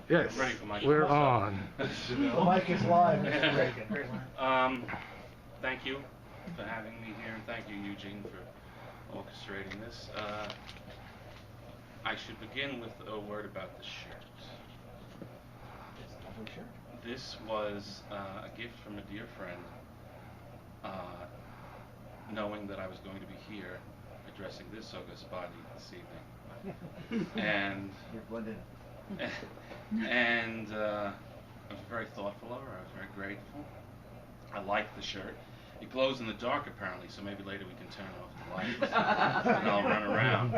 Yes, Ready for my we're close-up. on. The mic is live, Mr. Reagan. Thank you for having me here, and thank you, Eugene, for orchestrating this. I should begin with a word about the shirt. This was a gift from a dear friend, knowing that I was going to be here addressing this august body this evening. And I was very thoughtful of her. I was very grateful. I liked the shirt. It glows in the dark, apparently, so maybe later we can turn off the lights and I'll run around.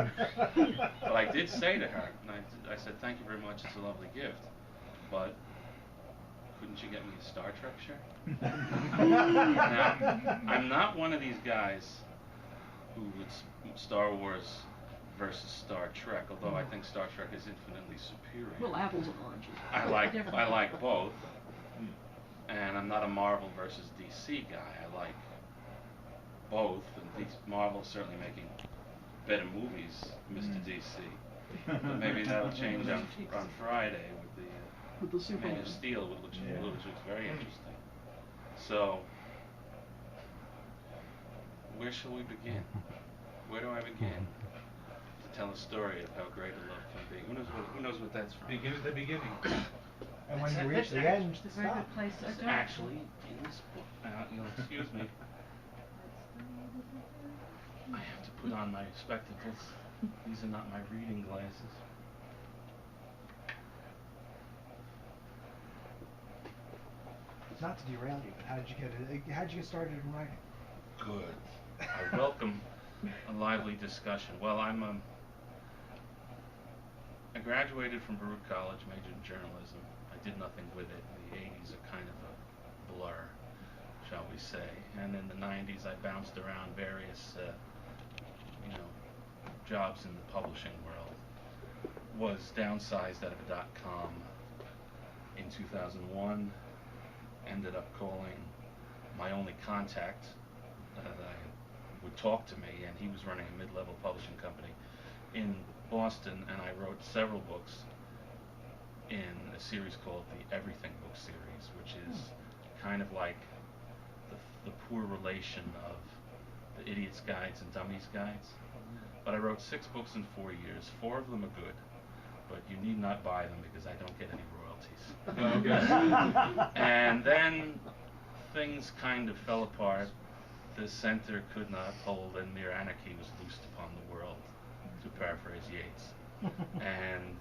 But I did say to her, and I said, thank you very much, it's a lovely gift, but couldn't you get me a Star Trek shirt? Now, I'm not one of these guys who would Star Wars versus Star Trek, although I think Star Trek is infinitely superior. Well, apples and oranges. I like both, and I'm not a Marvel versus DC guy. I like both, and Marvel's certainly making better movies, Mr. DC. But maybe that'll change on Friday with the Man of Steel, which looks very interesting. So, where shall we begin? Where do I begin to tell a story of how great a love can be? Who knows what that's from? Begin at the beginning. And when you reach the end, it's a very good place to It's start. actually in this book. Now, you'll excuse me. I have to put on my spectacles. These are not my reading glasses. Not to derail you, but how did you get started in writing? Good. I welcome a lively discussion. Well, I graduated from Baruch College, majored in journalism. I did nothing with it. The 80s are kind of a blur, shall we say. And in the 90s, I bounced around various, jobs in the publishing world. Was downsized out of a .com in 2001. Ended up calling my only contact that would talk to me, and he was running a mid-level publishing company in Boston, and I wrote several books in a series called the Everything Book Series, which is kind of like the poor relation of the Idiot's Guides and Dummies Guides. But I wrote 6 books in 4 years. 4 of them are good, but you need not buy them because I don't get any royalties. And then things kind of fell apart. The center could not hold, and mere anarchy was loosed upon the world, to paraphrase Yeats. And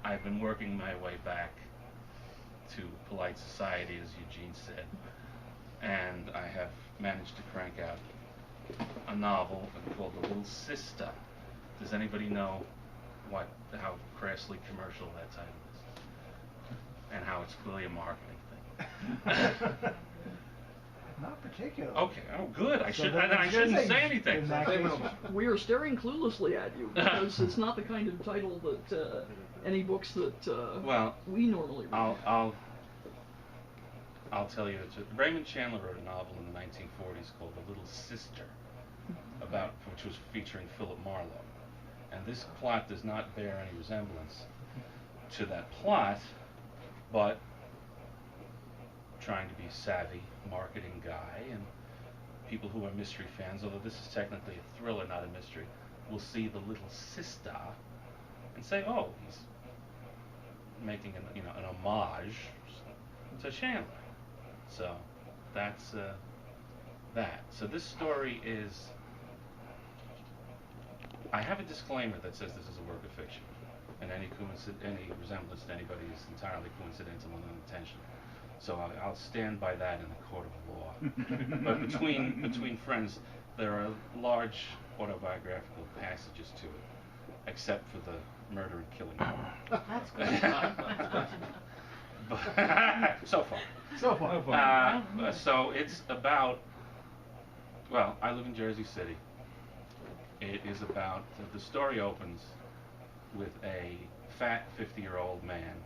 I've been working my way back to polite society, as Eugene said, and I have managed to crank out a novel called The Little Sister. Does anybody know how crassly commercial that title is? And how it's clearly a marketing thing. Not particularly. Okay, oh good. I shouldn't say anything. We are staring cluelessly at you because it's not the kind of title that any books that we normally read. I'll tell you. Raymond Chandler wrote a novel in the 1940s called The Little Sister, which was featuring Philip Marlowe. And this plot does not bear any resemblance to that plot, but trying to be savvy marketing guy, and people who are mystery fans, although this is technically a thriller, not a mystery, will see The Little Sister and say, oh, he's making an homage to Chandler. So that's that. So this story is, I have a disclaimer that says this is a work of fiction, and any resemblance to anybody is entirely coincidental and unintentional. So I'll stand by that in the court of law. But between friends, there are large autobiographical passages to it, except for the murder and killing part. That's good. So far. So it's about, well, I live in Jersey City. It is about, the story opens with a fat 50-year-old man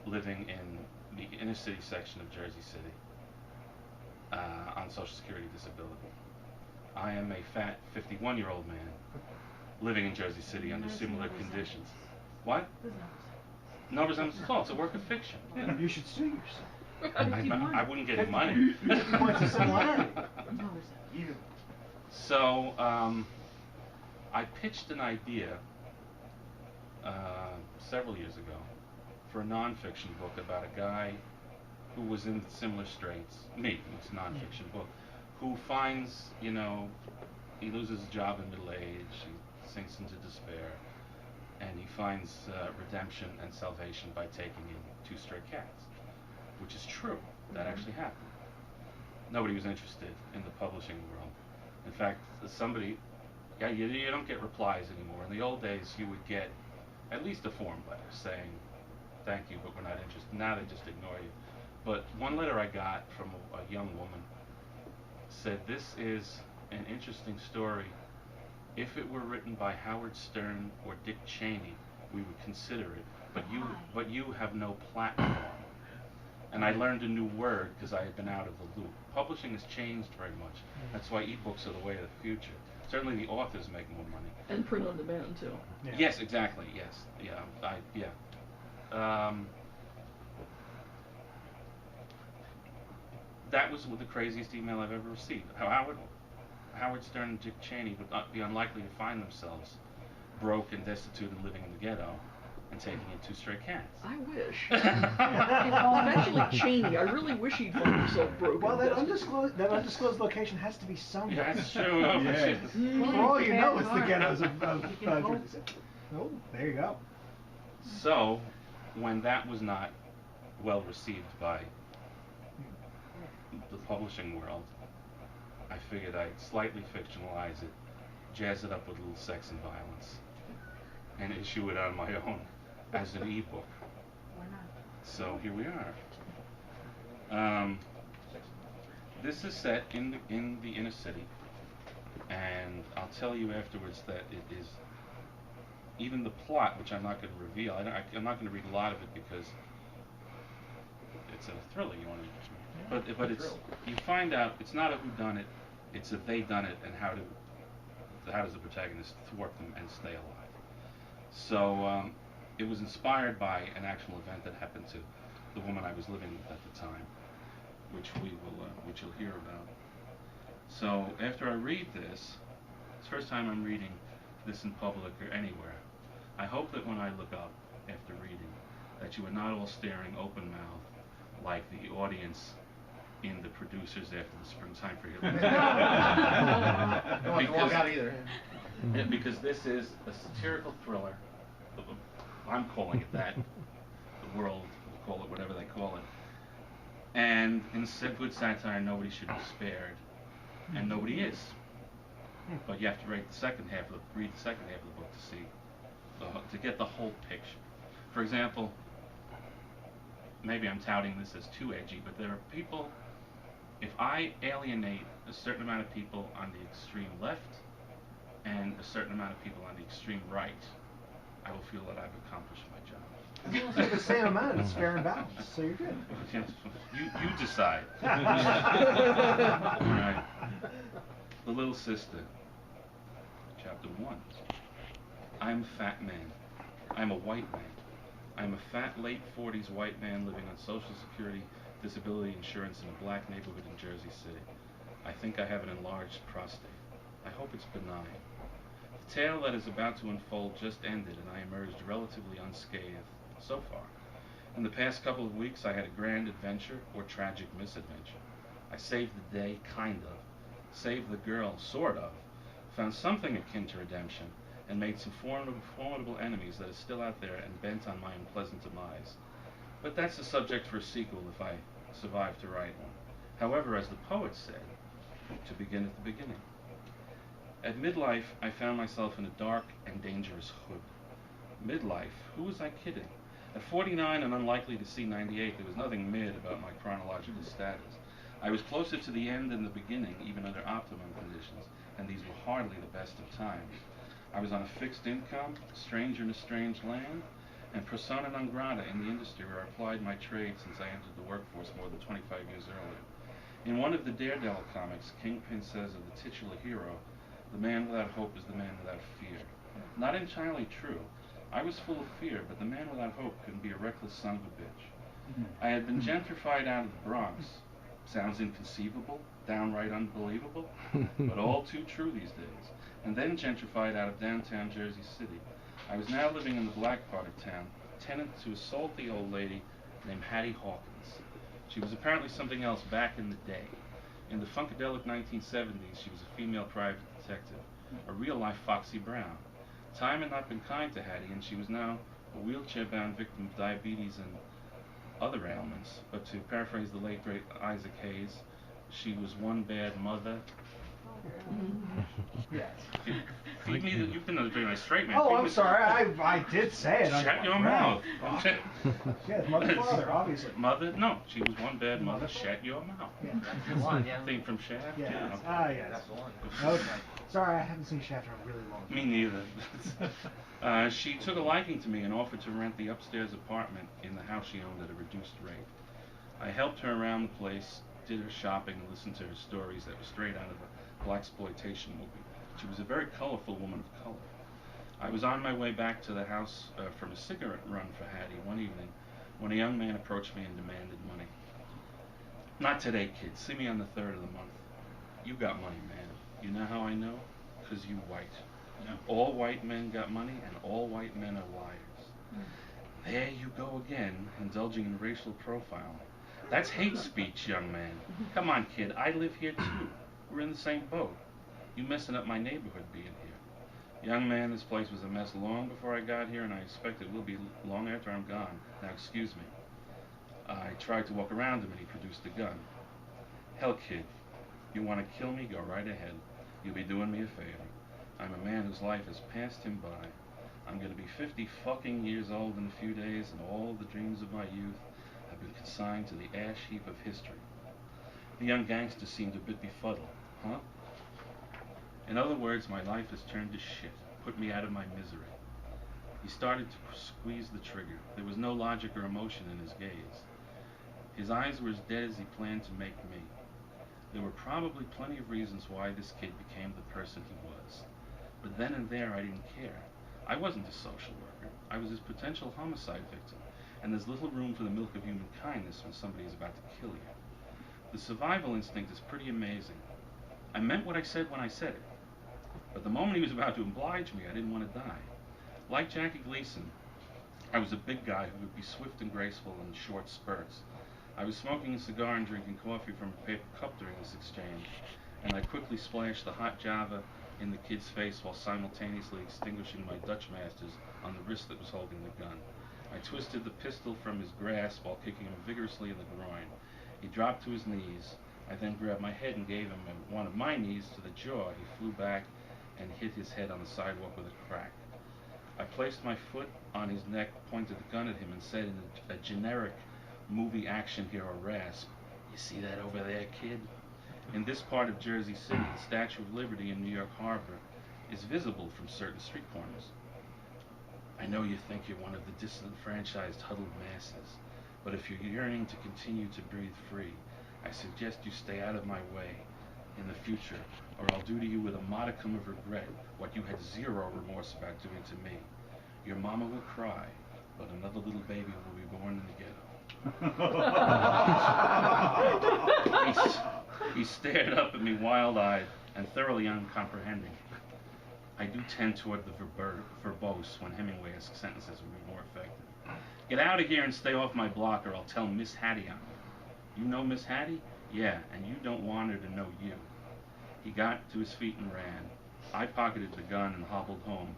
living in the inner city section of Jersey City on Social Security disability. I am a fat 51-year-old man living in Jersey City under similar conditions. What? No resemblance at all. It's a work of fiction. Yeah, you should sue yourself. I wouldn't get any money. 50 points of similarity. So I pitched an idea several years ago for a nonfiction book about a guy who was in similar straits. Me, it's a nonfiction book, who finds, he loses his job in middle age, he sinks into despair, and he finds redemption and salvation by taking in 2 stray cats, which is true. That actually happened. Nobody was interested in the publishing world. In fact, you don't get replies anymore. In the old days, you would get at least a form letter saying, thank you, but we're not interested. Now they just ignore you. But one letter I got from a young woman said, this is an interesting story. If it were written by Howard Stern or Dick Cheney, we would consider it. But you have no platform. And I learned a new word because I had been out of the loop. Publishing has changed very much. That's why ebooks are the way of the future. Certainly the authors make more money. And print on demand too. Yeah. Yes, exactly. Yes. Yeah. That was the craziest email I've ever received. Howard Stern and Dick Cheney would be unlikely to find themselves broke and destitute and living in the ghetto and taking in 2 stray cats. I wish. Especially Cheney. I really wish he'd find himself broke. Well, that undisclosed location has to be somewhere. Yeah, that's true. Yeah. For all you know, it's the ghettos of oh, there you go. So, when that was not well received by the publishing world, I figured I'd slightly fictionalize it, jazz it up with a little sex and violence, and issue it on my own as an ebook. Why not? So here we are. This is set in the inner city, and I'll tell you afterwards that it is, even the plot, which I'm not going to reveal. I'm not going to read a lot of it because it's a thriller. You want to, but it's, you find out it's not a whodunit, it's a they done it, and how does the protagonist thwart them and stay alive. So it was inspired by an actual event that happened to the woman I was living with at the time, which you'll hear about. So after I read this, it's the first time I'm reading this in public or anywhere. I hope that when I look up after reading, that you are not all staring open-mouthed like the audience in the producers after the springtime for Don't want to walk out either. Because this is a satirical thriller. I'm calling it that. The world will call it whatever they call it. And in good satire, nobody should be spared, and nobody is. But you have to read the second half of the book to see, to get the whole picture. For example, maybe I'm touting this as too edgy, but there are people. If I alienate a certain amount of people on the extreme left and a certain amount of people on the extreme right, I will feel that I've accomplished my job. It's like the same amount. It's fair and balanced, so you're good. You decide. All right. The Little Sister, Chapter 1. I'm a fat man. I'm a white man. I'm a fat, late 40s white man living on Social Security disability insurance in a black neighborhood in Jersey City. I think I have an enlarged prostate. I hope it's benign. The tale that is about to unfold just ended, and I emerged relatively unscathed so far. In the past couple of weeks, I had a grand adventure or tragic misadventure. I saved the day, kind of. Saved the girl, sort of. Found something akin to redemption, and made some formidable enemies that are still out there and bent on my unpleasant demise. But that's the subject for a sequel if I survive to write one. However, as the poet said, to begin at the beginning. At midlife, I found myself in a dark and dangerous hood. Midlife? Who was I kidding? At 49 and unlikely to see 98, there was nothing mid about my chronological status. I was closer to the end than the beginning, even under optimum conditions, and these were hardly the best of times. I was on a fixed income, a stranger in a strange land, and persona non grata in the industry where I applied my trade since I entered the workforce more than 25 years earlier. In one of the Daredevil comics, Kingpin says of the titular hero, the man without hope is the man without fear. Not entirely true. I was full of fear, but the man without hope couldn't be a reckless son of a bitch. I had been gentrified out of the Bronx. Sounds inconceivable, downright unbelievable, but all too true these days. And then gentrified out of downtown Jersey City. I was now living in the black part of town, tenant to a salty old lady named Hattie Hawkins. She was apparently something else back in the day. In the funkadelic 1970s, she was a female private detective, a real-life Foxy Brown. Time had not been kind to Hattie, and she was now a wheelchair-bound victim of diabetes and other ailments. But to paraphrase the late great Isaac Hayes, she was one bad mother. Yes. Feed me the, you've been a very nice straight man. Oh, Feed I'm me sorry. I did say it. Shut your mouth. Yes, mother, father, obviously. Mother, no, she was one bad mother. Shut your mouth. Yeah. That's the one, yeah. Thing from Shaft. Yes. Yeah. Ah, yes. That's the one. Okay. Sorry, I haven't seen Shaft in a really long time. Me neither. She took a liking to me and offered to rent the upstairs apartment in the house she owned at a reduced rate. I helped her around the place, did her shopping, and listened to her stories that were straight out of a blaxploitation movie. She was a very colorful woman of color. I was on my way back to the house from a cigarette run for Hattie one evening when a young man approached me and demanded money. Not today, kid. See me on the 3rd of the month. You got money, man. You know how I know? 'Cause you white. No. All white men got money, and all white men are liars. There you go again, indulging in racial profiling. That's hate speech, young man. Come on, kid. I live here too. We're in the same boat. You messing up my neighborhood being here. Young man, this place was a mess long before I got here, and I expect it will be long after I'm gone. Now, excuse me. I tried to walk around him, and he produced a gun. Hell, kid. You want to kill me? Go right ahead. You'll be doing me a favor. I'm a man whose life has passed him by. I'm going to be 50 fucking years old in a few days, and all the dreams of my youth have been consigned to the ash heap of history. The young gangster seemed a bit befuddled. Huh? In other words, my life has turned to shit. Put me out of my misery. He started to squeeze the trigger. There was no logic or emotion in his gaze. His eyes were as dead as he planned to make me. There were probably plenty of reasons why this kid became the person he was. But then and there, I didn't care. I wasn't a social worker. I was his potential homicide victim, and there's little room for the milk of human kindness when somebody is about to kill you. The survival instinct is pretty amazing. I meant what I said when I said it. But the moment he was about to oblige me, I didn't want to die. Like Jackie Gleason, I was a big guy who would be swift and graceful in short spurts. I was smoking a cigar and drinking coffee from a paper cup during this exchange, and I quickly splashed the hot Java in the kid's face while simultaneously extinguishing my Dutch masters on the wrist that was holding the gun. I twisted the pistol from his grasp while kicking him vigorously in the groin. He dropped to his knees. I then grabbed my head and gave him one of my knees to the jaw. He flew back and hit his head on the sidewalk with a crack. I placed my foot on his neck, pointed the gun at him, and said in a generic movie action hero rasp, "You see that over there, kid? In this part of Jersey City, the Statue of Liberty in New York Harbor is visible from certain street corners. I know you think you're one of the disenfranchised, huddled masses, but if you're yearning to continue to breathe free, I suggest you stay out of my way in the future, or I'll do to you with a modicum of regret what you had zero remorse about doing to me. Your mama will cry, but another little baby will be born in the ghetto." He stared up at me wild-eyed and thoroughly uncomprehending. I do tend toward the verbose when Hemingway's sentences would be more effective. "Get out of here and stay off my block, or I'll tell Miss Hattie on you. You know Miss Hattie? Yeah, and you don't want her to know you." He got to his feet and ran. I pocketed the gun and hobbled home,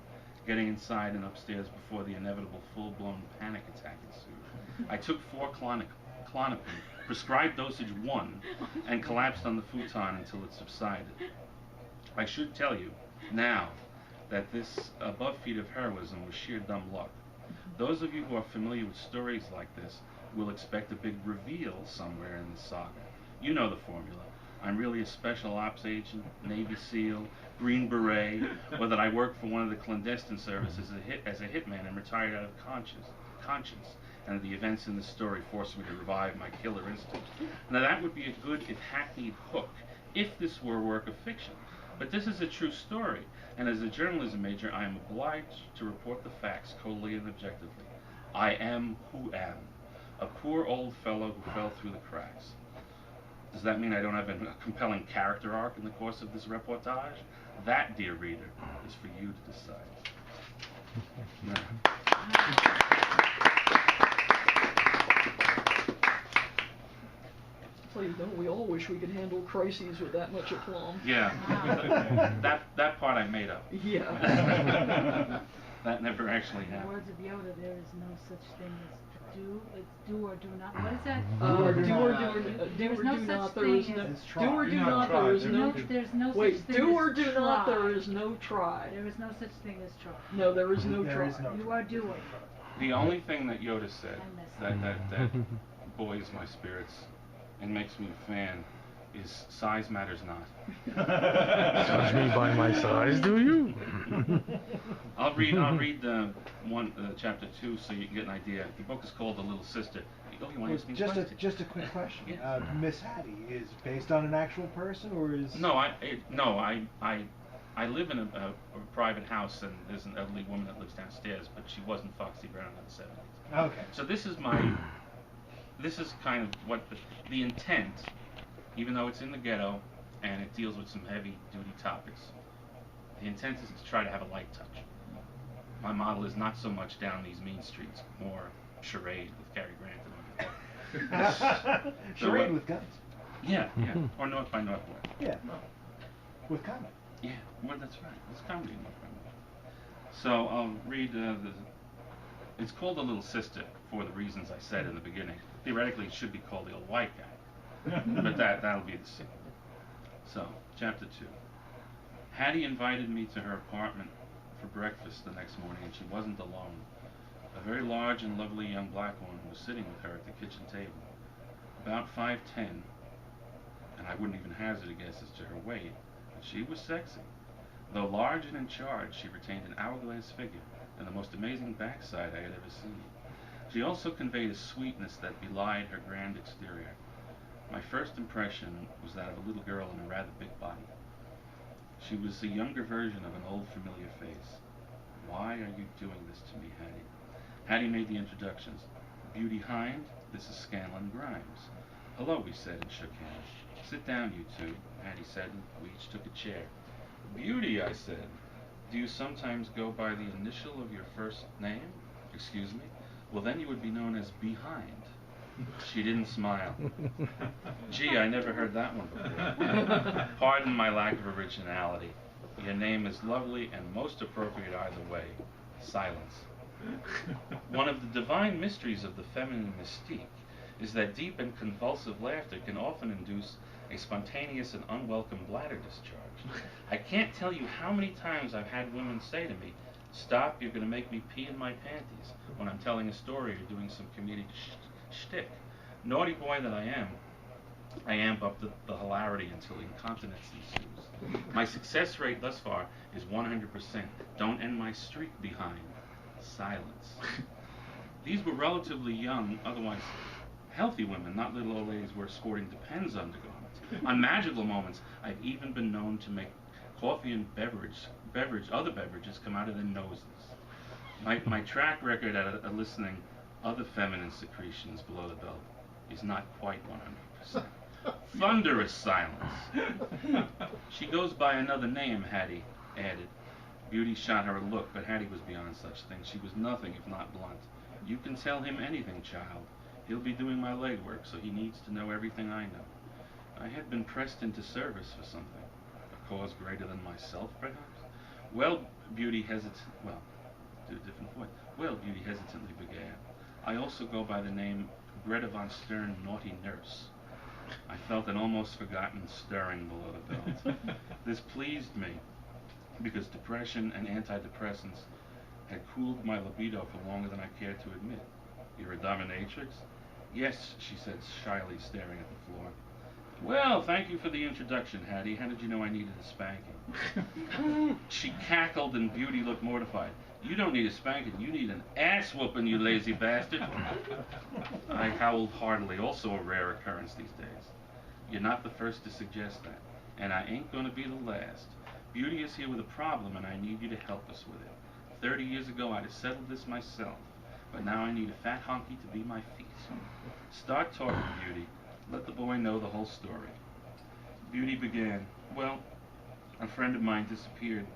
getting inside and upstairs before the inevitable full-blown panic attack ensued. I took 4 Klonopin, prescribed dosage 1, and collapsed on the futon until it subsided. I should tell you now that this above feat of heroism was sheer dumb luck. Those of you who are familiar with stories like this will expect a big reveal somewhere in the saga. You know the formula. I'm really a special ops agent, Navy SEAL, Green Beret, or that I work for one of the clandestine services as a hitman and retired out of conscience, and the events in this story forced me to revive my killer instinct. Now that would be a good, if hackneyed, hook, if this were a work of fiction. But this is a true story, and as a journalism major, I am obliged to report the facts coldly and objectively. I am who am, a poor old fellow who fell through the cracks. Does that mean I don't have a compelling character arc in the course of this reportage? That, dear reader, is for you to decide. So, don't we all wish we could handle crises with that much aplomb? Yeah, that part I made up. Yeah. That never actually In the happened. words of Yoda, there is no such thing as do. It's do or do not. What is that? Do or do not. There is no. Do or do not. There is no. There's no such Wait. thing Do or as do not. try. There is no try. There is no such thing as try. No, there is no There try. is no You are doing. The only thing that Yoda said that buoys my spirits and makes me a fan is size matters not. Judge me by my size, do you? I'll read the chapter 2 so you can get an idea. The book is called The Little Sister. Oh, you want to ask me a question? Just a quick question. Yeah. Miss Hattie is based on an actual person, or is? No, I live in a private house, and there's an elderly woman that lives downstairs, but she wasn't Foxy Brown in the 70s. Okay. So this is kind of what the intent, even though it's in the ghetto and it deals with some heavy-duty topics. The intent is to try to have a light touch. My model is not so much down these mean streets, more charade with Cary Grant and all. Charade with guns. Yeah, or North by Northwest. Yeah. With comedy. Yeah, well, that's right. It's comedy in North by Northwest. So I'll read it's called The Little Sister for the reasons I said in the beginning. Theoretically, it should be called The Old White Guy. But that'll be the sequel. So, chapter 2. Hattie invited me to her apartment for breakfast the next morning, and she wasn't alone. A very large and lovely young black woman was sitting with her at the kitchen table. About 5'10", and I wouldn't even hazard a guess as to her weight, but she was sexy. Though large and in charge, she retained an hourglass figure and the most amazing backside I had ever seen. She also conveyed a sweetness that belied her grand exterior. My first impression was that of a little girl in a rather big body. She was a younger version of an old familiar face. Why are you doing this to me, Hattie? Hattie made the introductions. Beauty Hind, this is Scanlon Grimes. Hello, we said and shook hands. Sit down, you two, Hattie said, and we each took a chair. Beauty, I said. Do you sometimes go by the initial of your first name? Excuse me? Well, then you would be known as Behind. She didn't smile. Gee, I never heard that one before. Pardon my lack of originality. Your name is lovely and most appropriate either way. Silence. One of the divine mysteries of the feminine mystique is that deep and convulsive laughter can often induce a spontaneous and unwelcome bladder discharge. I can't tell you how many times I've had women say to me, "Stop, you're going to make me pee in my panties," when I'm telling a story or doing some comedic shtick. Naughty boy that I amp up the hilarity until incontinence ensues. My success rate thus far is 100%. Don't end my streak behind. Silence. These were relatively young, otherwise healthy women, not little old ladies who were sporting Depends undergarments. On magical moments, I've even been known to make coffee and other beverages come out of their noses. My track record at eliciting other feminine secretions below the belt is not quite 100%. Thunderous silence. She goes by another name, Hattie added. Beauty shot her a look, but Hattie was beyond such things. She was nothing if not blunt. You can tell him anything, child. He'll be doing my legwork, so he needs to know everything I know. I had been pressed into service for something. A cause greater than myself, perhaps? Well, Beauty hesitantly began. I also go by the name Greta von Stern, Naughty Nurse. I felt an almost forgotten stirring below the belt. This pleased me, because depression and antidepressants had cooled my libido for longer than I cared to admit. You're a dominatrix? Yes, she said, shyly staring at the floor. Well, thank you for the introduction, Hattie. How did you know I needed a spanking? She cackled and Beauty looked mortified. You don't need a spanking. You need an ass whooping, you lazy bastard. I howled heartily, also a rare occurrence these days. You're not the first to suggest that, and I ain't going to be the last. Beauty is here with a problem, and I need you to help us with it. 30 years ago, I'd have settled this myself, but now I need a fat honky to be my feet. Start talking, Beauty. Let the boy know the whole story. Beauty began, well, a friend of mine disappeared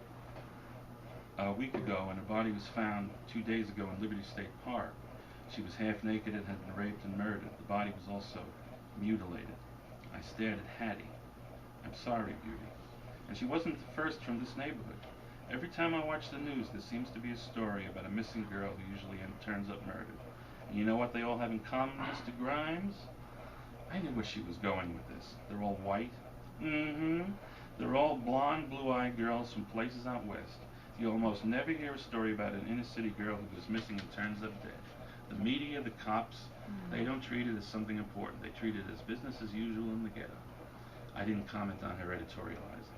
a week ago, and her body was found 2 days ago in Liberty State Park. She was half naked and had been raped and murdered. The body was also mutilated. I stared at Hattie. I'm sorry, Beauty. And she wasn't the first from this neighborhood. Every time I watch the news, there seems to be a story about a missing girl who usually turns up murdered. And you know what they all have in common, Mr. Grimes? I knew where she was going with this. They're all white. They're all blonde, blue-eyed girls from places out west. You almost never hear a story about an inner-city girl who goes missing and turns up dead. The media, the cops, they don't treat it as something important. They treat it as business as usual in the ghetto. I didn't comment on her editorializing.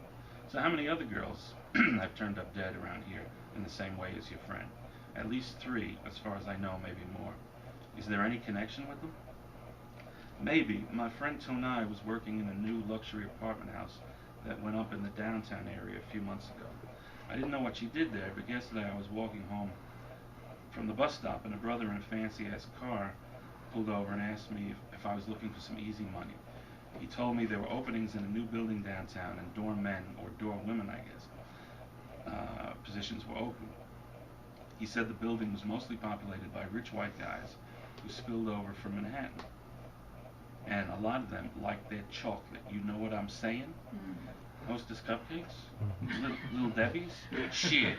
So how many other girls have turned up dead around here in the same way as your friend? At least 3, as far as I know, maybe more. Is there any connection with them? Maybe. My friend Tonai was working in a new luxury apartment house that went up in the downtown area a few months ago. I didn't know what she did there, but yesterday I was walking home from the bus stop, and a brother in a fancy-ass car pulled over and asked me if I was looking for some easy money. He told me there were openings in a new building downtown, and dorm men, or dorm women, I guess, positions were open. He said the building was mostly populated by rich white guys who spilled over from Manhattan. And a lot of them like their chocolate. You know what I'm saying? Hostess cupcakes? Little Debbie's? Shit.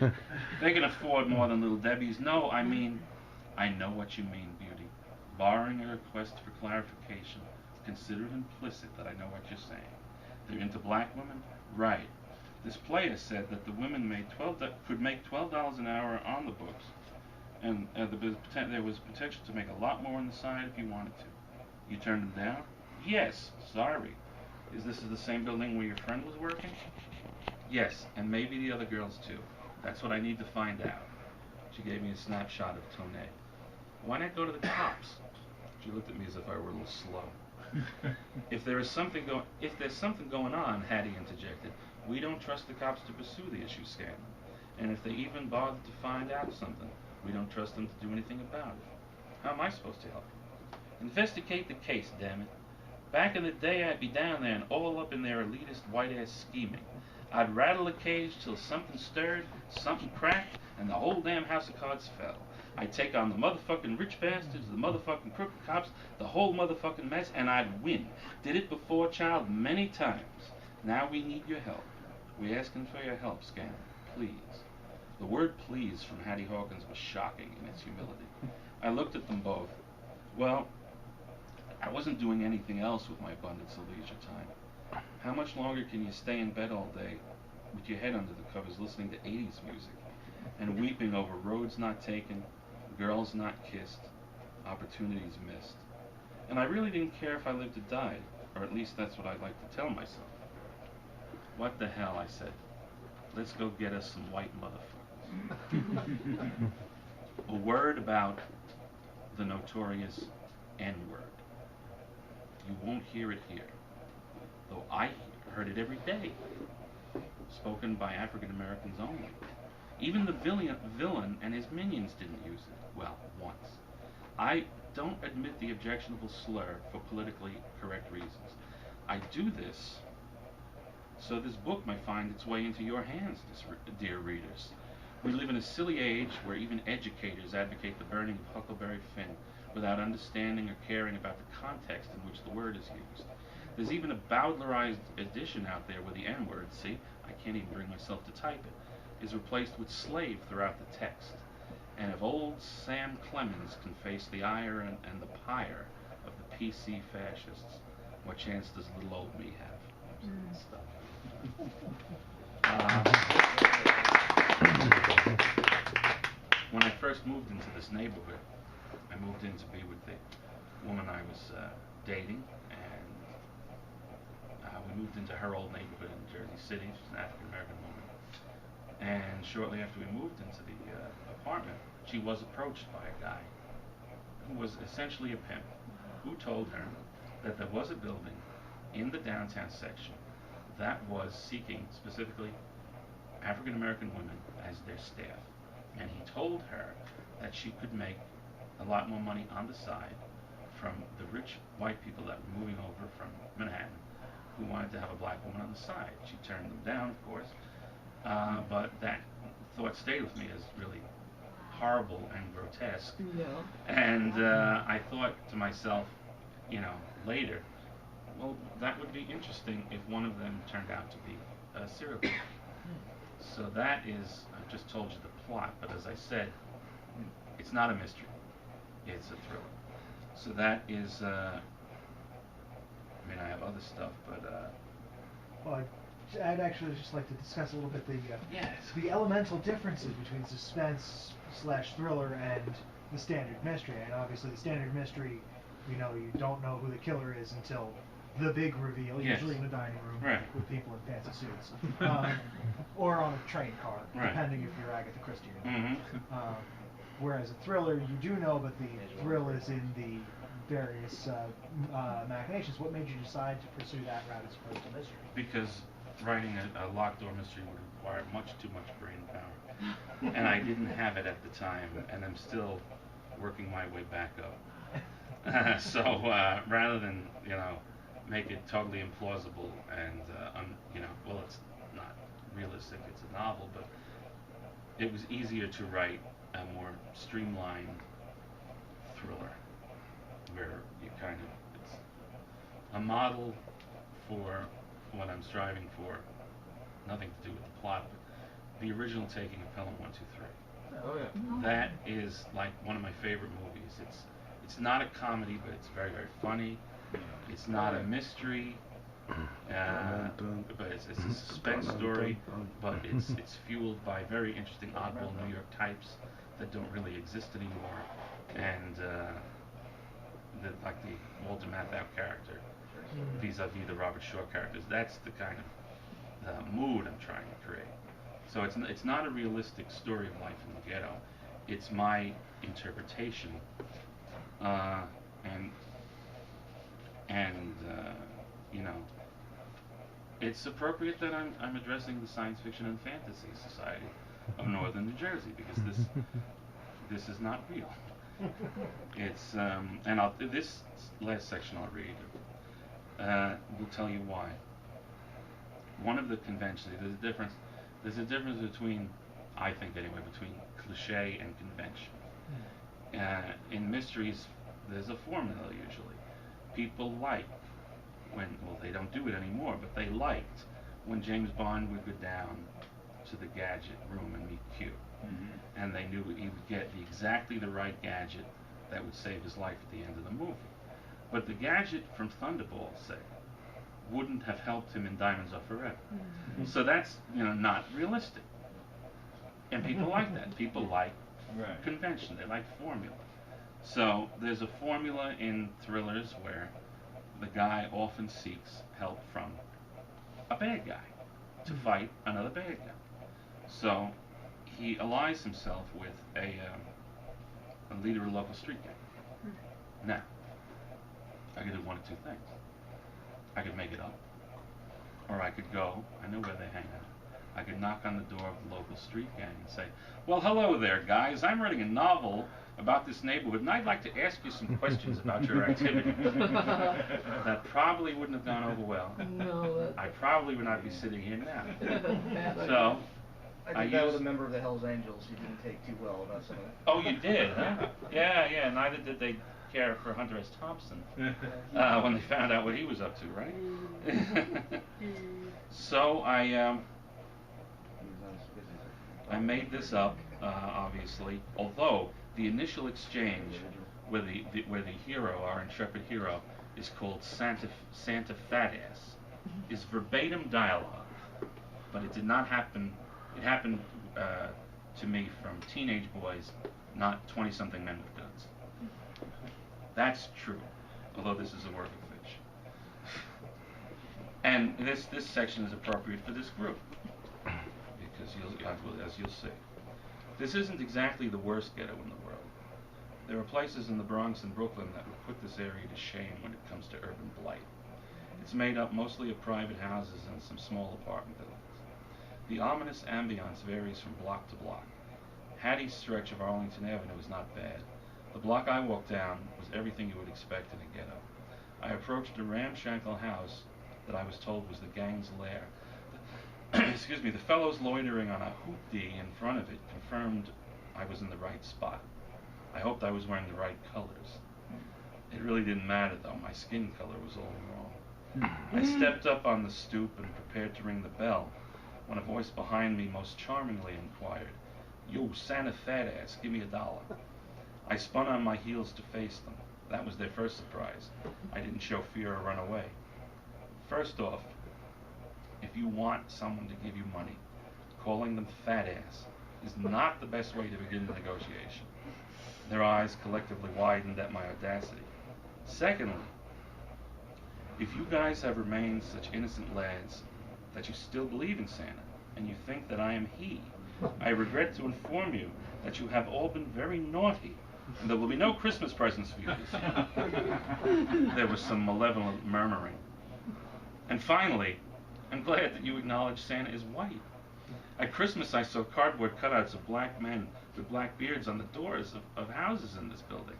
They can afford more than Little Debbie's. No, I mean, I know what you mean, Beauty. Barring a request for clarification, consider it implicit that I know what you're saying. They're into black women? Right. This player said that the women could make $12 an hour on the books, and there was potential to make a lot more on the side if you wanted to. You turned them down? Yes. Sorry. Is this the same building where your friend was working? Yes, and maybe the other girls too. That's what I need to find out. She gave me a snapshot of Tonei. Why not go to the cops? She looked at me as if I were a little slow. If there's something going on, Hattie interjected, we don't trust the cops to pursue the issue, Scanlon. And if they even bother to find out something, we don't trust them to do anything about it. How am I supposed to help you? Investigate the case, damn it. Back in the day, I'd be down there and all up in their elitist white-ass scheming. I'd rattle a cage till something stirred, something cracked, and the whole damn house of cards fell. I'd take on the motherfucking rich bastards, the motherfucking crooked cops, the whole motherfucking mess, and I'd win. Did it before, child, many times. Now we need your help. We're asking for your help, Scanlon. Please. The word please from Hattie Hawkins was shocking in its humility. I looked at them both. Well, I wasn't doing anything else with my abundance of leisure time. How much longer can you stay in bed all day with your head under the covers listening to 80s music and weeping over roads not taken, girls not kissed, opportunities missed? And I really didn't care if I lived or died, or at least that's what I'd like to tell myself. What the hell, I said. Let's go get us some white motherfuckers. A word about the notorious N-word. You won't hear it here, though I heard it every day, spoken by African Americans only. Even the villain and his minions didn't use it. Well, once. I don't admit the objectionable slur for politically correct reasons. I do this so this book may find its way into your hands, dear readers. We live in a silly age where even educators advocate the burning of Huckleberry Finn without understanding or caring about the context in which the word is used. There's even a Bowdlerized edition out there where the N-word, see, I can't even bring myself to type it, is replaced with slave throughout the text. And if old Sam Clemens can face the ire and the pyre of the PC fascists, what chance does little old me have? Stuff. When I first moved into this neighborhood, I moved in to be with the woman I was dating, and we moved into her old neighborhood in Jersey City. She's an African-American woman. And shortly after we moved into the apartment, she was approached by a guy who was essentially a pimp, who told her that there was a building in the downtown section that was seeking specifically African American women as their staff, and he told her that she could make a lot more money on the side from the rich white people that were moving over from Manhattan who wanted to have a black woman on the side. She turned them down, of course, but that thought stayed with me as really horrible and grotesque. Yeah. And I thought to myself, later, well, that would be interesting if one of them turned out to be a serial killer. So that is, I just told you the plot, but as I said, it's not a mystery. It's a thriller. So that is, I have other stuff, but... Well, I'd actually just like to discuss a little bit yes. the elemental differences between suspense/thriller and the standard mystery. And obviously the standard mystery, you don't know who the killer is until the big reveal, yes. usually in a dining room right. with people in fancy suits. Or on a train car, right. depending if you're Agatha Christie or not. Mm-hmm. Whereas a thriller, you do know, but the thrill is in the various machinations. What made you decide to pursue that route as opposed to mystery? Because writing a locked door mystery would require much too much brain power. And I didn't have it at the time, and I'm still working my way back up. So rather than, make it totally implausible and, well, it's not realistic, it's a novel, but it was easier to write a more streamlined thriller where you it's a model for what I'm striving for, nothing to do with the plot, but the original taking of Pelham 123. Oh yeah. That is like one of my favorite movies. It's not a comedy, but it's very, very funny. It's not a mystery, but it's a suspense story, but it's fueled by very interesting oddball New York types that don't really exist anymore, and the Walter Matthau character vis-a-vis the Robert Shaw characters. That's the kind of mood I'm trying to create. So it's not a realistic story of life in the ghetto. It's my interpretation, it's appropriate that I'm addressing the science fiction and fantasy society of Northern New Jersey, because this is not real. It's and this last section I'll read will tell you why. One of the conventions, there's a difference between, I think anyway, between cliché and convention. In mysteries, there's a formula usually. People like they don't do it anymore, but they liked when James Bond would go down to the gadget room and meet Q. Mm-hmm. And they knew he would get exactly the right gadget that would save his life at the end of the movie. But the gadget from Thunderball, say, wouldn't have helped him in Diamonds Are Forever. Mm-hmm. So that's, not realistic. And people like that. People like convention. They like formula. So there's a formula in thrillers where the guy often seeks help from a bad guy to fight another bad guy. So he allies himself with a leader of a local street gang. Now, I could do one of two things. I could make it up, or I could go, I know where they hang out. I could knock on the door of the local street gang and say, well, hello there, guys. I'm writing a novel about this neighborhood, and I'd like to ask you some questions about your activities. That probably wouldn't have gone over well. No. I probably would not be sitting here now. So, I think that was a member of the Hells Angels. You didn't take too well about some of that. Oh, you did, huh? Yeah. Neither did they care for Hunter S. Thompson when they found out what he was up to, right? So I made this up, obviously, although the initial exchange where the hero, our intrepid hero, is called Santa Fatass, is verbatim dialogue, but it did not happen. It happened to me from teenage boys, not 20-something men with guns. That's true, although this is a work of fiction. And this section is appropriate for this group, because as you'll see, this isn't exactly the worst ghetto in the world. There are places in the Bronx and Brooklyn that would put this area to shame when it comes to urban blight. It's made up mostly of private houses and some small apartment buildings. The ominous ambience varies from block to block. Hattie's stretch of Arlington Avenue is not bad. The block I walked down was everything you would expect in a ghetto. I approached a ramshackle house that I was told was the gang's lair. Excuse me, the fellows loitering on a hoopty in front of it confirmed I was in the right spot. I hoped I was wearing the right colors. It really didn't matter though, my skin color was all wrong. I stepped up on the stoop and prepared to ring the bell when a voice behind me most charmingly inquired, "Yo, Santa fat ass, give me $1." I spun on my heels to face them. That was their first surprise. I didn't show fear or run away. First off, if you want someone to give you money, calling them fat ass is not the best way to begin the negotiation. Their eyes collectively widened at my audacity. Secondly, if you guys have remained such innocent lads that you still believe in Santa, and you think that I am he, I regret to inform you that you have all been very naughty, and there will be no Christmas presents for you this year. There was some malevolent murmuring. And finally, I'm glad that you acknowledge Santa is white. At Christmas, I saw cardboard cutouts of black men with black beards on the doors of houses in this building,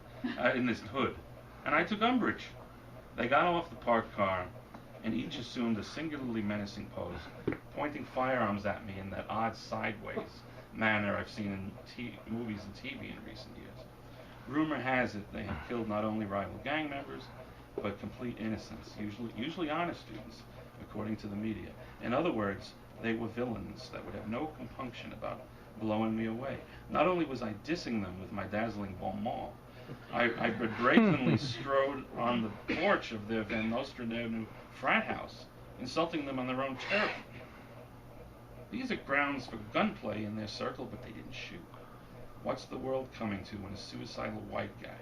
in this hood, and I took umbrage. They got off the parked car, and each assumed a singularly menacing pose, pointing firearms at me in that odd sideways manner I've seen in movies and TV in recent years. Rumor has it they have killed not only rival gang members, but complete innocents, usually honest students, according to the media. In other words, they were villains that would have no compunction about blowing me away. Not only was I dissing them with my dazzling bon mot, I brazenly strode on the porch of their Van Nostrand Avenue frat house, insulting them on their own turf. These are grounds for gunplay in their circle, but they didn't shoot. What's the world coming to when a suicidal white guy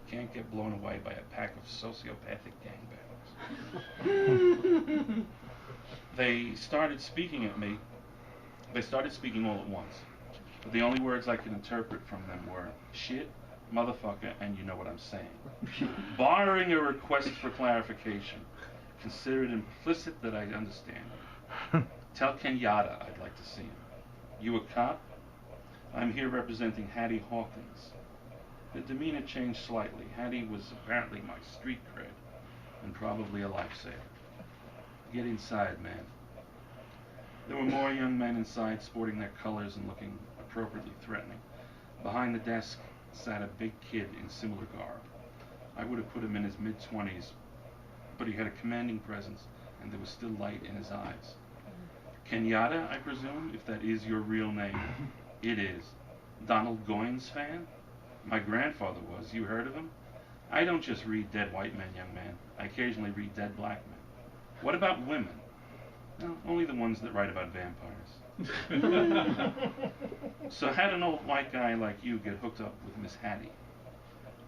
can't get blown away by a pack of sociopathic gangbaggers? They started speaking at me. They started speaking all at once. But the only words I could interpret from them were shit, motherfucker, and you know what I'm saying. Barring a request for clarification, consider it implicit that I understand. Tell Kenyatta I'd like to see him. You a cop? I'm here representing Hattie Hawkins. The demeanor changed slightly. Hattie was apparently my street cred, and probably a lifesaver. Get inside, man. There were more young men inside, sporting their colors and looking appropriately threatening. Behind the desk sat a big kid in similar garb. I would have put him in his mid-20s, but he had a commanding presence, and there was still light in his eyes. Kenyatta, I presume, if that is your real name. It is. Donald Goines fan? My grandfather was. You heard of him? I don't just read dead white men, young man. I occasionally read dead black men. What about women? No, only the ones that write about vampires. So how'd an old white guy like you get hooked up with Miss Hattie?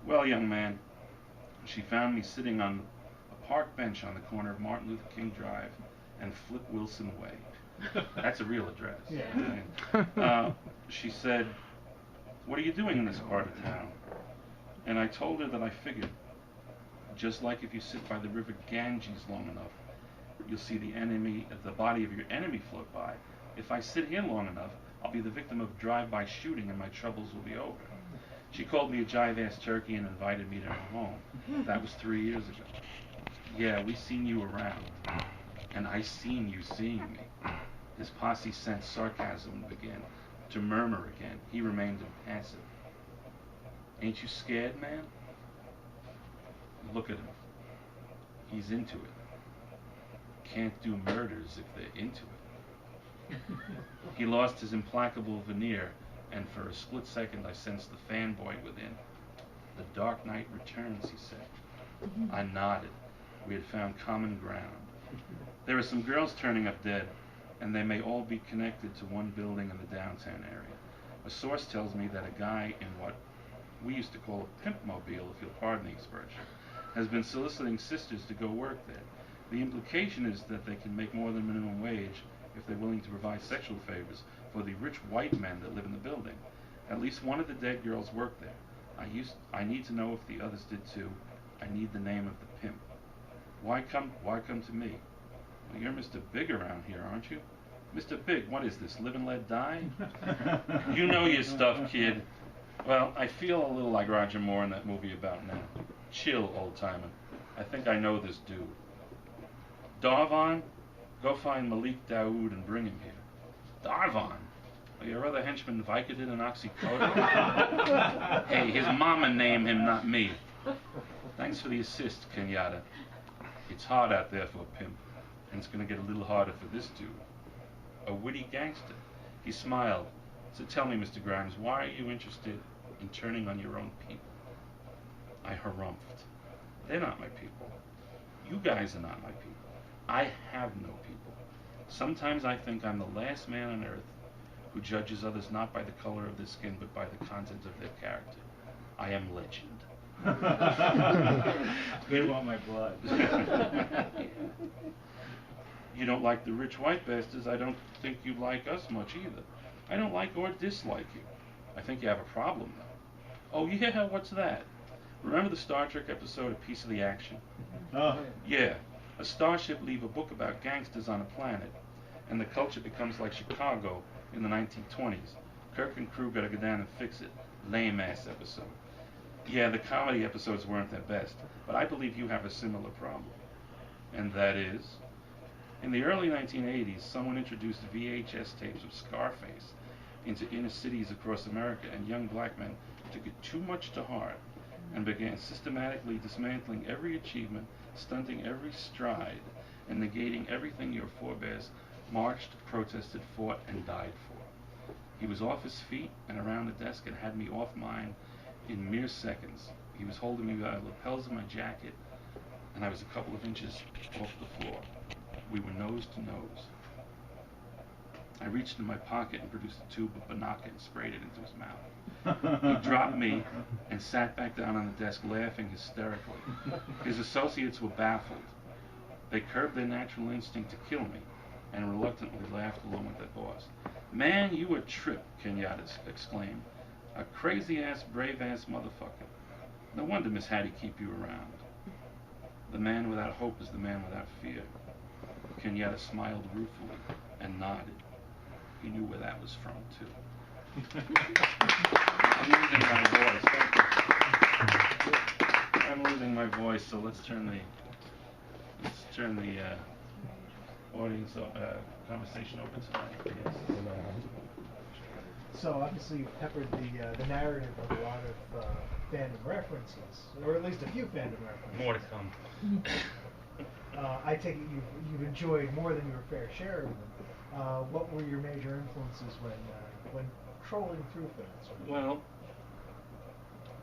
Well, young man, she found me sitting on a park bench on the corner of Martin Luther King Drive and Flip Wilson Way. That's a real address. Yeah. She said, "What are you doing in this part of town?" And I told her that I figured, just like if you sit by the river Ganges long enough, you'll see the body of your enemy float by. If I sit here long enough, I'll be the victim of drive-by shooting and my troubles will be over. She called me a jive-ass turkey and invited me to her home. That was 3 years ago. Yeah, we seen you around. And I seen you seeing me. His posse sensed sarcasm and began to murmur again. He remained impassive. Ain't you scared, man? Look at him. He's into it. Can't do murders if they're into it. He lost his implacable veneer, and for a split second I sensed the fanboy within. The Dark Knight returns, he said. I nodded. We had found common ground. There are some girls turning up dead, and they may all be connected to one building in the downtown area. A source tells me that a guy in what we used to call a pimp mobile, if you'll pardon the expression, has been soliciting sisters to go work there. The implication is that they can make more than minimum wage if they're willing to provide sexual favors for the rich white men that live in the building. At least one of the dead girls worked there. I need to know if the others did too. I need the name of the pimp. Why come to me? Well, you're Mr. Big around here, aren't you? Mr. Big, what is this, live and let die? You know your stuff, kid. Well, I feel a little like Roger Moore in that movie about now. Chill, old-timer. I think I know this dude. Darvon, go find Malik Daoud and bring him here. Darvon? Are your other henchmen Vicodin and Oxycodone? Hey, his mama named him, not me. Thanks for the assist, Kenyatta. It's hard out there for a pimp, and it's going to get a little harder for this dude. A witty gangster. He smiled. So tell me, Mr. Grimes, why are you interested in turning on your own people? I harumphed. They're not my people. You guys are not my people. I have no people. Sometimes I think I'm the last man on earth who judges others not by the color of their skin, but by the content of their character. I am legend. They want my blood. You don't like the rich white bastards. I don't think you like us much either. I don't like or dislike you. I think you have a problem, though. Oh, yeah, what's that? Remember the Star Trek episode, A Piece of the Action? Oh. Yeah. A starship leave a book about gangsters on a planet, and the culture becomes like Chicago in the 1920s. Kirk and crew gotta go down and fix it. Lame-ass episode. Yeah, the comedy episodes weren't their best, but I believe you have a similar problem. And that is? In the early 1980s, someone introduced VHS tapes of Scarface into inner cities across America, and young black men took it too much to heart and began systematically dismantling every achievement, stunting every stride, and negating everything your forebears marched, protested, fought, and died for. He was off his feet and around the desk and had me off mine in mere seconds. He was holding me by the lapels of my jacket, and I was a couple of inches off the floor. We were nose to nose. I reached in my pocket and produced a tube of Banaka and sprayed it into his mouth. He dropped me and sat back down on the desk laughing hysterically. His associates were baffled. They curbed their natural instinct to kill me and reluctantly laughed along with their boss. Man, you a trip, Kenyatta exclaimed. A crazy-ass, brave-ass motherfucker. No wonder Miss Hattie keep you around. The man without hope is the man without fear. Kenyatta smiled ruefully and nodded. He knew where that was from, too. I'm losing my voice. I'm losing my voice, so let's turn the audience conversation over to yes. So obviously you've peppered the narrative with a lot of fandom references, or at least a few fandom references. More to come. I take it you've enjoyed more than your fair share of them. What were your major influences when trolling through fans? Well,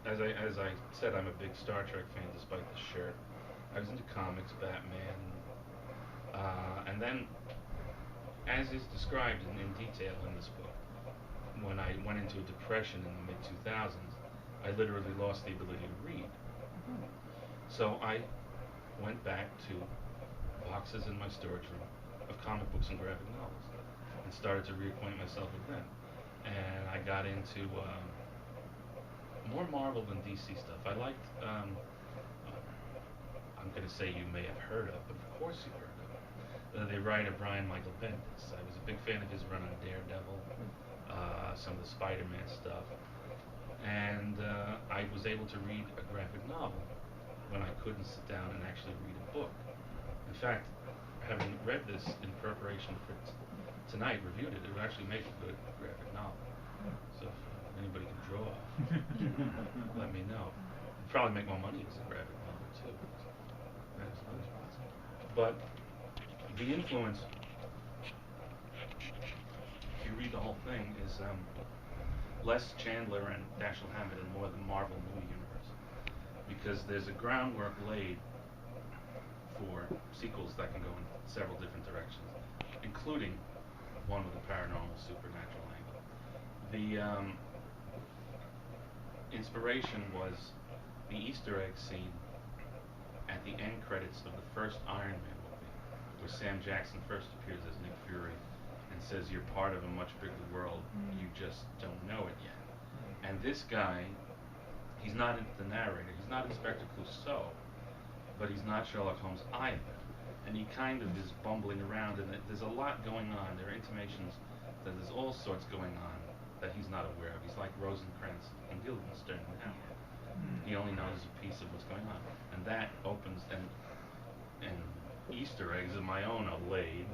as I said, I'm a big Star Trek fan, despite the shirt. I was into comics, Batman, and then, as is described in detail in this book, when I went into a depression in the mid-2000s, I literally lost the ability to read. So I went back to boxes in my storage room of comic books and graphic novels and started to reacquaint myself with them. And I got into more Marvel than DC stuff. I liked, I'm going to say you may have heard of, but of course you've heard of, the writer Brian Michael Bendis. I was a big fan of his run on Daredevil, some of the Spider-Man stuff, and I was able to read a graphic novel when I couldn't sit down and actually read a book. In fact, having read this in preparation for tonight, reviewed it, it would actually make a good graphic novel. So if anybody can draw, let me know. It'd probably make more money as a graphic novel too. But the influence, if you read the whole thing, is less Chandler and Dashiell Hammett and more the Marvel movie universe. Because there's a groundwork laid for sequels that can go in several different directions, including one with a paranormal, supernatural angle. The inspiration was the Easter egg scene at the end credits of the first Iron Man movie, where Sam Jackson first appears as Nick Fury and says, "You're part of a much bigger world, you just don't know it yet." And this guy, he's not the narrator, he's not Inspector Clouseau, but he's not Sherlock Holmes either. and he kind of is bumbling around, and there's a lot going on. There are intimations that there's all sorts going on that he's not aware of. He's like Rosencrantz and Guildenstern now. He only knows a piece of what's going on, and that opens and Easter eggs of my own are laid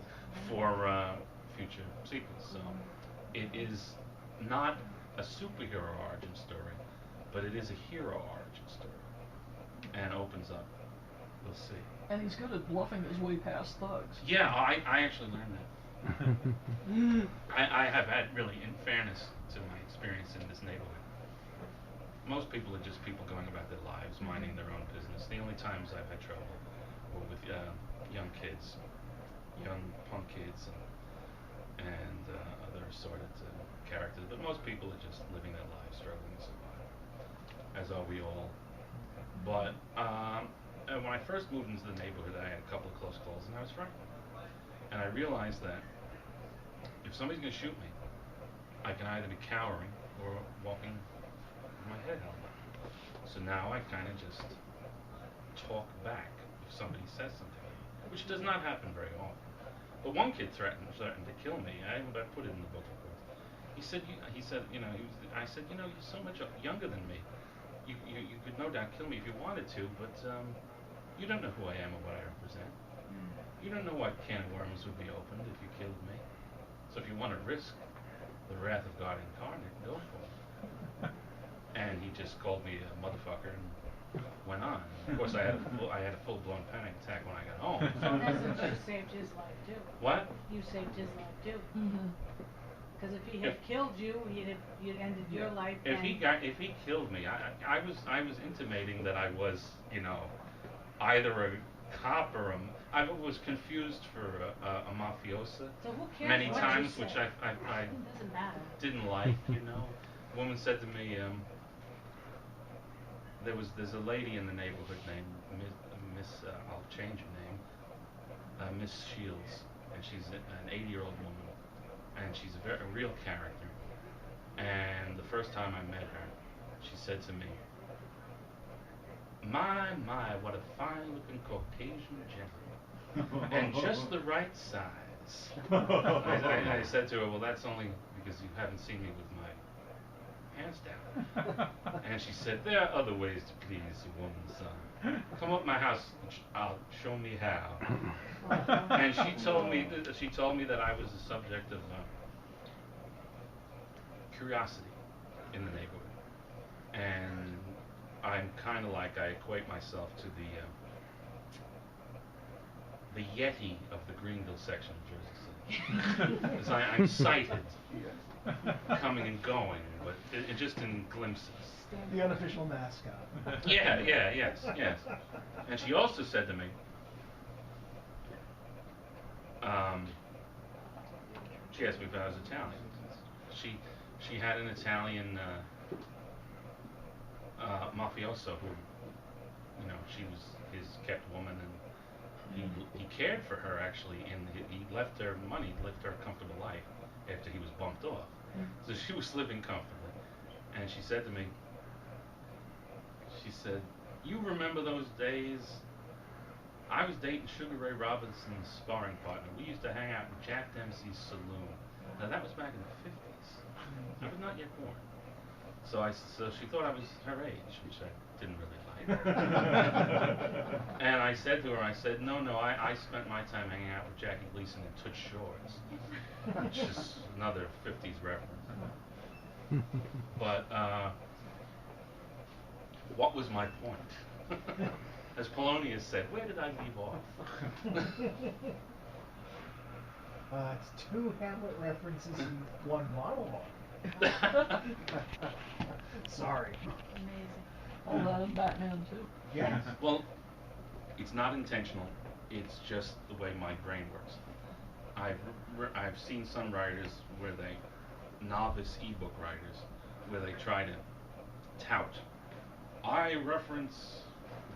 for future sequels. So it is not a superhero origin story, but it is a hero origin story, and opens up. We'll see. And he's good at bluffing his way past thugs. Yeah, I actually learned that. I have had, really, in fairness to my experience in this neighborhood, most people are just people going about their lives, minding their own business. The only times I've had trouble were with young kids, young punk kids, and other assorted characters. But most people are just living their lives, struggling to survive, as are we all. But when I first moved into the neighborhood, I had a couple of close calls, and I was frightened. And I realized that if somebody's going to shoot me, I can either be cowering or walking with my head held up. So now I kind of just talk back if somebody says something, which does not happen very often. But one kid threatened to kill me. I put it in the book, of course. I said, you're so much younger than me. You could no doubt kill me if you wanted to, but you don't know who I am or what I represent. You don't know what can of worms would be opened if you killed me. So if you want to risk the wrath of God incarnate, go for it. And he just called me a motherfucker and went on. Of course, I had a full-blown panic attack when I got home. So in essence, you saved his life too. What? You saved his life too. Mm-hmm. Because if he had killed you, you'd ended your life. If he killed me, I was intimating that I was, either a cop or I was confused for a mafiosa So who cares many what you times, say? which I Doesn't matter. didn't like. A woman said to me, there's a lady in the neighborhood named Miss I'll change her name, Miss Shields, and she's an 80-year-old woman, and she's a real character. And the first time I met her, she said to me, my, what a fine-looking Caucasian gentleman, and just the right size. I said to her, well, that's only because you haven't seen me with my pants down. And she said, there are other ways to please a woman's son. Come up to my house, I'll show me how. And she told me that I was the subject of curiosity in the neighborhood, and I'm kind of like, I equate myself to the Yeti of the Greenville section of Jersey City. Because I'm sighted, coming and going, but it just in glimpses. The unofficial mascot. Yes. And she also said to me, she asked me if I was Italian. She had an Italian mafioso who, she was his kept woman, and he cared for her actually, and he left her money, left her a comfortable life after he was bumped off. So she was living comfortably, and she said to me, you remember those days? I was dating Sugar Ray Robinson's sparring partner. We used to hang out in Jack Dempsey's saloon. Now that was back in the 50s. I was not yet born. So she thought I was her age, which I didn't really like. And I said to her, no, I spent my time hanging out with Jackie Gleason in Toots Shorts, which is another 50s reference. But what was my point? As Polonius said, where did I leave off? It's 2 Hamlet references in one monologue. Sorry. Amazing. All that in Batman too. Yes. Well, it's not intentional. It's just the way my brain works. I've seen some writers where novice ebook writers, where they try to tout. I reference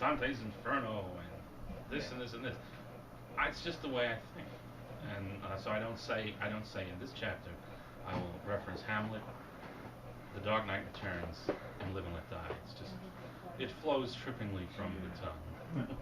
Dante's Inferno and this and this and this. It's just the way I think, and so I don't say in this chapter I will reference Hamlet, The Dark Knight Returns, and Live and Let Die. It's just, it flows trippingly from the tongue.